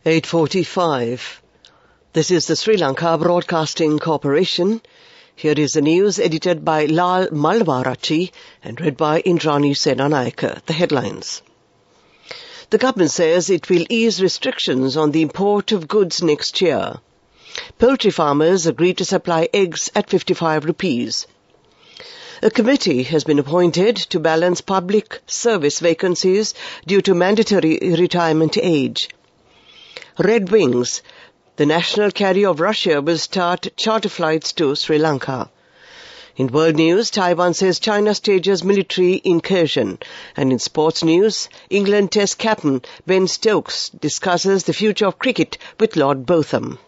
8:45. This is the Sri Lanka Broadcasting Corporation. Here is the news edited by Lal Malwarachi and read by Indrani Senanayake. The headlines. The government says it will ease restrictions on the import of goods next year. Poultry farmers agreed to supply eggs at 55 rupees. A committee has been appointed to balance public service vacancies due to mandatory retirement age. Red Wings, the national carrier of Russia, will start charter flights to Sri Lanka. In world news, Taiwan says China stages military incursion. And in sports news, England Test captain Ben Stokes discusses the future of cricket with Lord Botham.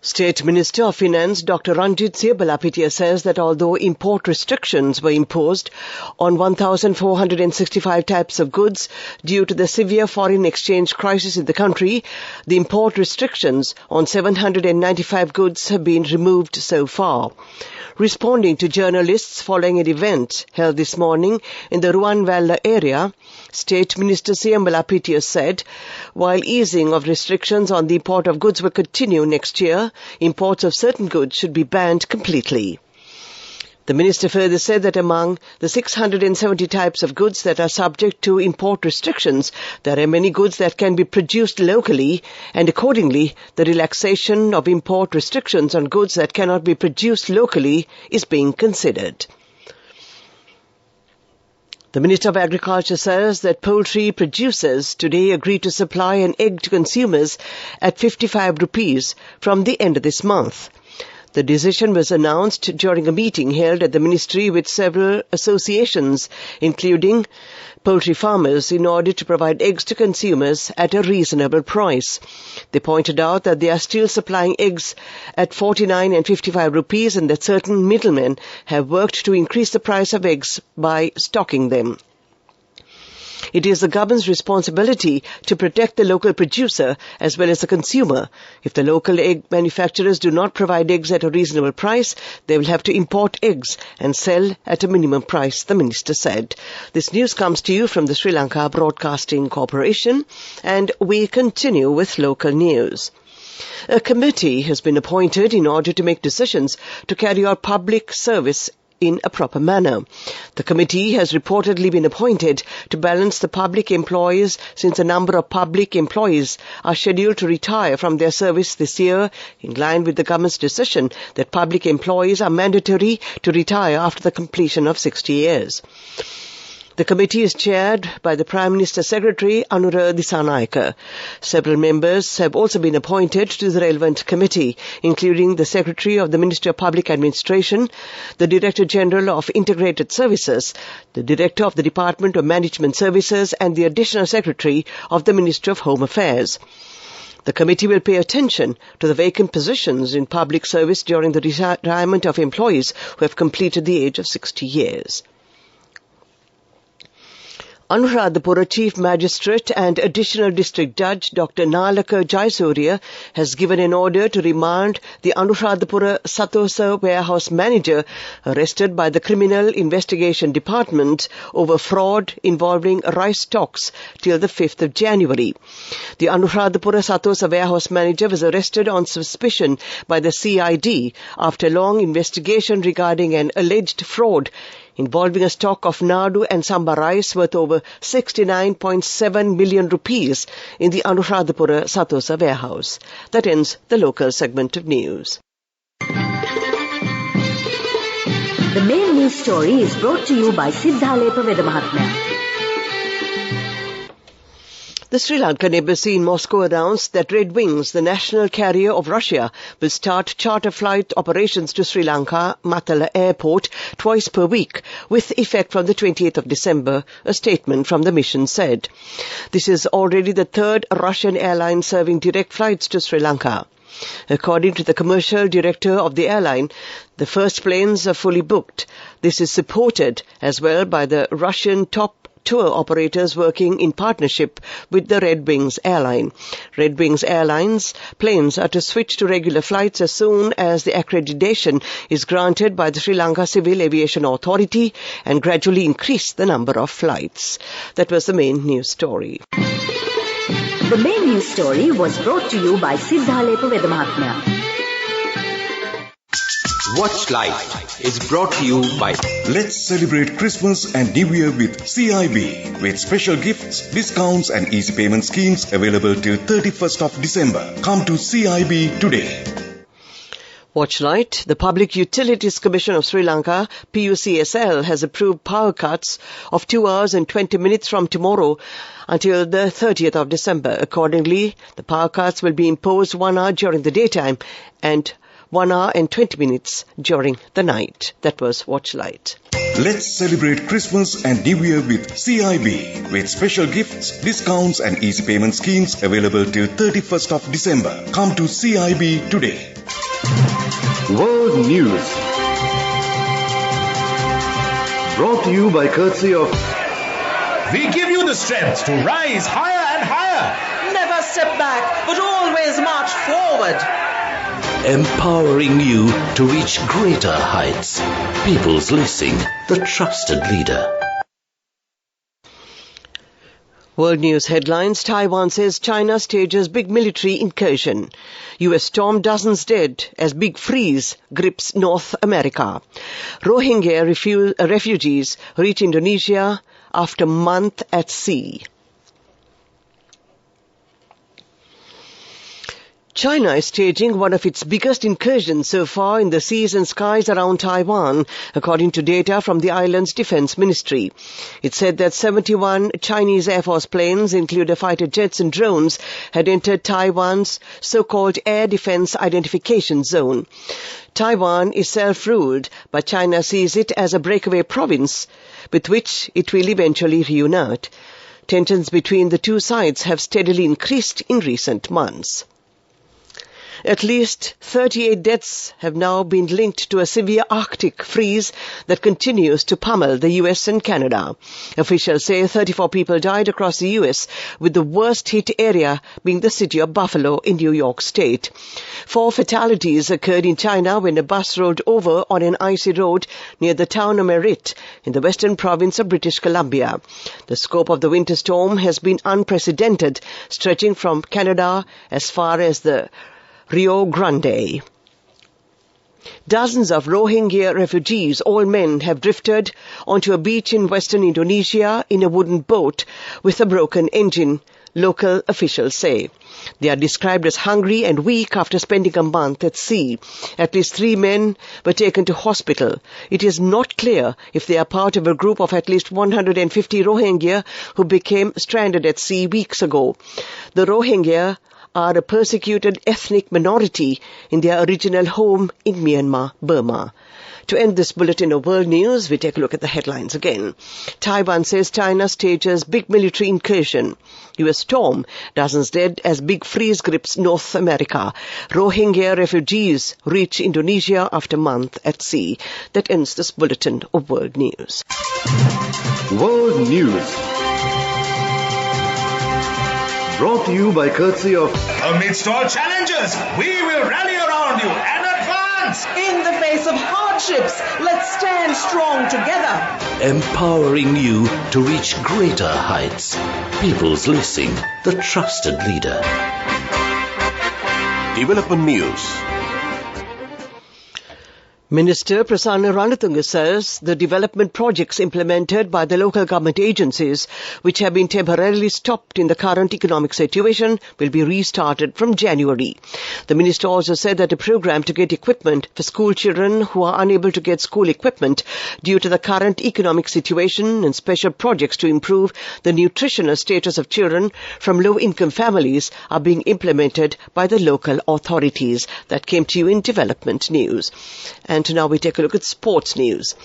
State Minister of Finance Dr. Ranjit Siyabalapitia says that although import restrictions were imposed on 1,465 types of goods due to the severe foreign exchange crisis in the country, the import restrictions on 795 goods have been removed so far. Responding to journalists following an event held this morning in the Ruanvalla area, State Minister Siyabalapitia said, while easing of restrictions on the import of goods will continue next year, imports of certain goods should be banned completely. The minister further said that among the 670 types of goods that are subject to import restrictions, there are many goods that can be produced locally, and accordingly, the relaxation of import restrictions on goods that cannot be produced locally is being considered. The Minister of Agriculture says that poultry producers today agreed to supply an egg to consumers at 55 rupees from the end of this month. The decision was announced during a meeting held at the ministry with several associations, including poultry farmers, in order to provide eggs to consumers at a reasonable price. They pointed out that they are still supplying eggs at 49 and 55 rupees and that certain middlemen have worked to increase the price of eggs by stocking them. It is the government's responsibility to protect the local producer as well as the consumer. If the local egg manufacturers do not provide eggs at a reasonable price, they will have to import eggs and sell at a minimum price, the minister said. This news comes to you from the Sri Lanka Broadcasting Corporation, and we continue with local news. A committee has been appointed in order to make decisions to carry out public service in a proper manner. The committee has reportedly been appointed to balance the public employees since a number of public employees are scheduled to retire from their service this year, in line with the government's decision that public employees are mandatory to retire after the completion of 60 years. The committee is chaired by the Prime Minister's Secretary, Anura Dissanayake. Several members have also been appointed to the relevant committee, including the Secretary of the Ministry of Public Administration, the Director General of Integrated Services, the Director of the Department of Management Services, and the Additional Secretary of the Ministry of Home Affairs. The committee will pay attention to the vacant positions in public service during the retirement of employees who have completed the age of 60 years. Anuradhapura Chief Magistrate and Additional District Judge Dr. Nalaka Jayasuriya has given an order to remand the Anuradhapura Satosa warehouse manager arrested by the Criminal Investigation Department over fraud involving rice stocks till the 5th of January. The Anuradhapura Satosa warehouse manager was arrested on suspicion by the CID after long investigation regarding an alleged fraud involving a stock of Nadu and Samba rice worth over 69.7 million rupees in the Anuradhapura Satosa warehouse. That ends the local segment of news. The main news story is brought to you by Siddhalepa Vedamahatmya. The Sri Lankan embassy in Moscow announced that Red Wings, the national carrier of Russia, will start charter flight operations to Sri Lanka Matala Airport twice per week, with effect from the 28th of December, a statement from the mission said. This is already the third Russian airline serving direct flights to Sri Lanka. According to the commercial director of the airline, the first planes are fully booked. This is supported as well by the Russian top tour operators working in partnership with the Red Wings airline. Red Wings Airlines planes are to switch to regular flights as soon as the accreditation is granted by the Sri Lanka Civil Aviation Authority and gradually increase the number of flights. That was the main news story. The main news story was brought to you by Siddhalepa Vedamahatmya. Watch Life is brought to you by Let's celebrate Christmas and New Year with CIB with special gifts, discounts and easy payment schemes available till 31st of December. Come to CIB today. Watchlight, the Public Utilities Commission of Sri Lanka, PUCSL, has approved power cuts of 2 hours and 20 minutes from tomorrow until the 30th of December. Accordingly, the power cuts will be imposed 1 hour during the daytime and 1 hour and 20 minutes during the night. That was Watchlight. Let's celebrate Christmas and New Year with CIB with special gifts, discounts and easy payment schemes available till 31st of December. Come to CIB today. World News, brought to you by courtesy of We give you the strength to rise higher and higher. Never step back, but always march forward. Empowering you to reach greater heights. People's Leasing, the trusted leader. World News headlines. Taiwan says China stages big military incursion. U.S. storm, dozens dead as big freeze grips North America. Rohingya refugees reach Indonesia after month at sea. China is staging one of its biggest incursions so far in the seas and skies around Taiwan, according to data from the island's defense ministry. It said that 71 Chinese Air Force planes, including fighter jets and drones, had entered Taiwan's so-called Air Defense Identification Zone. Taiwan is self-ruled, but China sees it as a breakaway province with which it will eventually reunite. Tensions between the two sides have steadily increased in recent months. At least 38 deaths have now been linked to a severe Arctic freeze that continues to pummel the US and Canada. Officials say 34 people died across the US, with the worst hit area being the city of Buffalo in New York State. 4 fatalities occurred in China when a bus rolled over on an icy road near the town of Merritt in the western province of British Columbia. The scope of the winter storm has been unprecedented, stretching from Canada as far as the Rio Grande. Dozens of Rohingya refugees, all men, have drifted onto a beach in western Indonesia in a wooden boat with a broken engine, local officials say. They are described as hungry and weak after spending a month at sea. At least 3 men were taken to hospital. It is not clear if they are part of a group of at least 150 Rohingya who became stranded at sea weeks ago. The Rohingya are a persecuted ethnic minority in their original home in Myanmar, Burma. To end this bulletin of world news, we take a look at the headlines again. Taiwan says China stages big military incursion. U.S. storm, dozens dead as big freeze grips North America. Rohingya refugees reach Indonesia after month at sea. That ends this bulletin of world news. World News, brought to you by courtesy of Amidst all challenges, we will rally around you and advance. In the face of hardships, let's stand strong together. Empowering you to reach greater heights. People's Leasing, the trusted leader. Development News. Minister Prasanna Ranatunga says the development projects implemented by the local government agencies, which have been temporarily stopped in the current economic situation, will be restarted from January. The minister also said that a program to get equipment for school children who are unable to get school equipment due to the current economic situation and special projects to improve the nutritional status of children from low-income families are being implemented by the local authorities. That came to you in Development News. And now we take a look at sports news.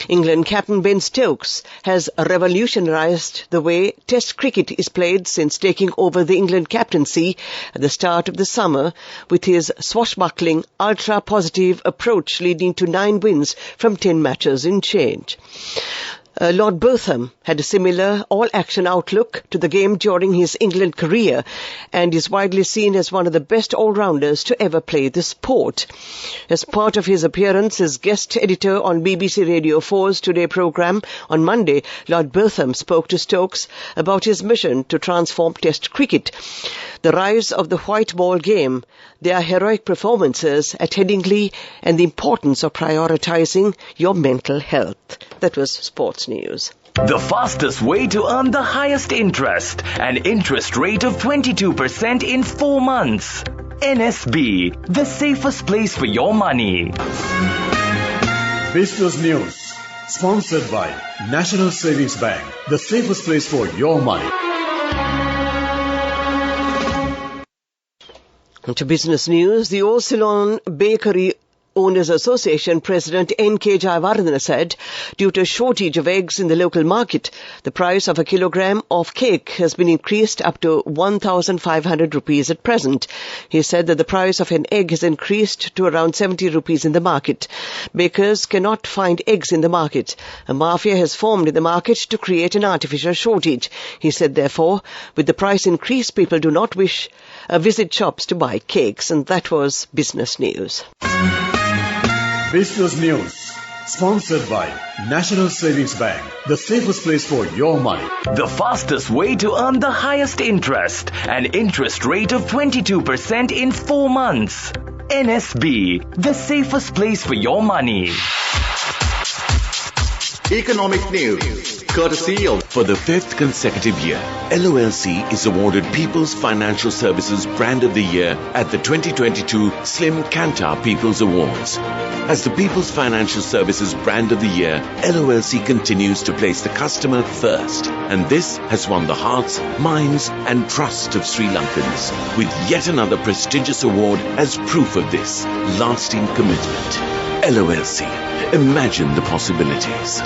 England captain Ben Stokes has revolutionised the way Test cricket is played since taking over the England captaincy at the start of the summer, with his swashbuckling, ultra-positive approach leading to 9 wins from 10 matches in change. Lord Botham had a similar all-action outlook to the game during his England career and is widely seen as one of the best all-rounders to ever play the sport. As part of his appearance as guest editor on BBC Radio 4's Today programme on Monday, Lord Botham spoke to Stokes about his mission to transform Test cricket, the rise of the white ball game, their heroic performances at Headingley, and the importance of prioritising your mental health. That was sports news. The fastest way to earn the highest interest, an interest rate of 22% in 4 months. NSB, the safest place for your money. Business News, sponsored by National Savings Bank, the safest place for your money. To business news, the Old Ceylon Bakery Owners Association President N.K. Jayawardena said, due to a shortage of eggs in the local market, the price of a kilogram of cake has been increased up to 1,500 rupees at present. He said that the price of an egg has increased to around 70 rupees in the market. Bakers cannot find eggs in the market. A mafia has formed in the market to create an artificial shortage. He said, therefore, with the price increase, people do not visit shops to buy cakes. And that was business news. Business News, sponsored by National Savings Bank, the safest place for your money. The fastest way to earn the highest interest, an interest rate of 22% in 4 months. NSB, the safest place for your money. Economic news, courtesy of... For the 5th consecutive year, LOLC is awarded People's Financial Services Brand of the Year at the 2022 Slim Kantar People's Awards. As the People's Financial Services Brand of the Year, LOLC continues to place the customer first, and this has won the hearts, minds and trust of Sri Lankans, with yet another prestigious award as proof of this lasting commitment. LOLC, imagine the possibilities.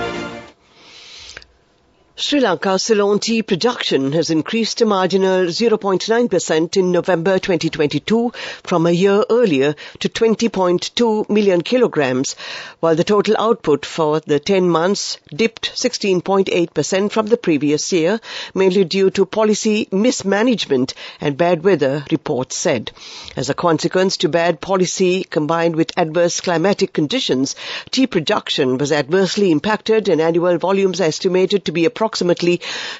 Sri Lanka's Ceylon tea production has increased a marginal 0.9% in November 2022 from a year earlier to 20.2 million kilograms, while the total output for the 10 months dipped 16.8% from the previous year, mainly due to policy mismanagement and bad weather, reports said. As a consequence to bad policy combined with adverse climatic conditions, tea production was adversely impacted and annual volumes are estimated to be approximately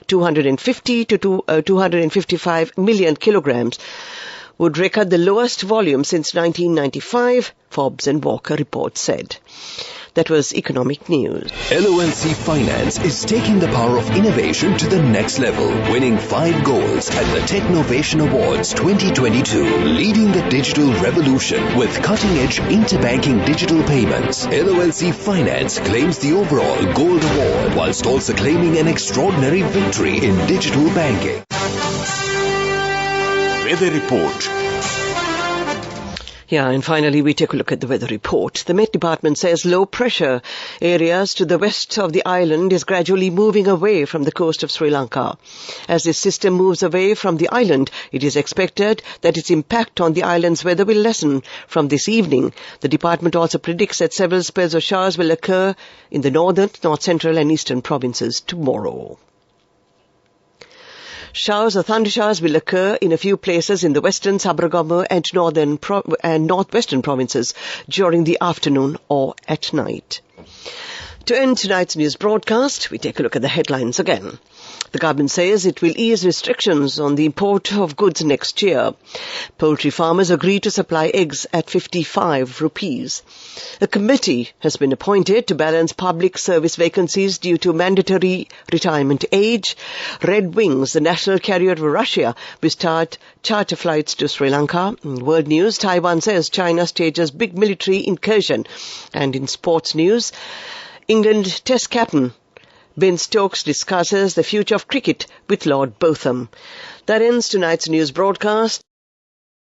250 to 255 million kilograms, would record the lowest volume since 1995, Forbes and Walker report said. That was economic news. LOLC Finance is taking the power of innovation to the next level, winning 5 golds at the Technovation Awards 2022, leading the digital revolution with cutting-edge interbanking digital payments. LOLC Finance claims the overall gold award, whilst also claiming an extraordinary victory in digital banking. Weather report. Yeah, and finally we take a look at the weather report. The Met Department says low pressure areas to the west of the island is gradually moving away from the coast of Sri Lanka. As this system moves away from the island, it is expected that its impact on the island's weather will lessen from this evening. The department also predicts that several spells of showers will occur in the northern, north central and eastern provinces tomorrow. Showers or thundershowers will occur in a few places in the western, Sabaragamu and northern and northwestern provinces during the afternoon or at night. To end tonight's news broadcast, we take a look at the headlines again. The government says it will ease restrictions on the import of goods next year. Poultry farmers agree to supply eggs at 55 rupees. A committee has been appointed to balance public service vacancies due to mandatory retirement age. Red Wings, the national carrier for Russia, will start charter flights to Sri Lanka. In world news, Taiwan says China stages big military incursion. And in sports news, England Test captain Ben Stokes discusses the future of cricket with Lord Botham. That ends tonight's news broadcast.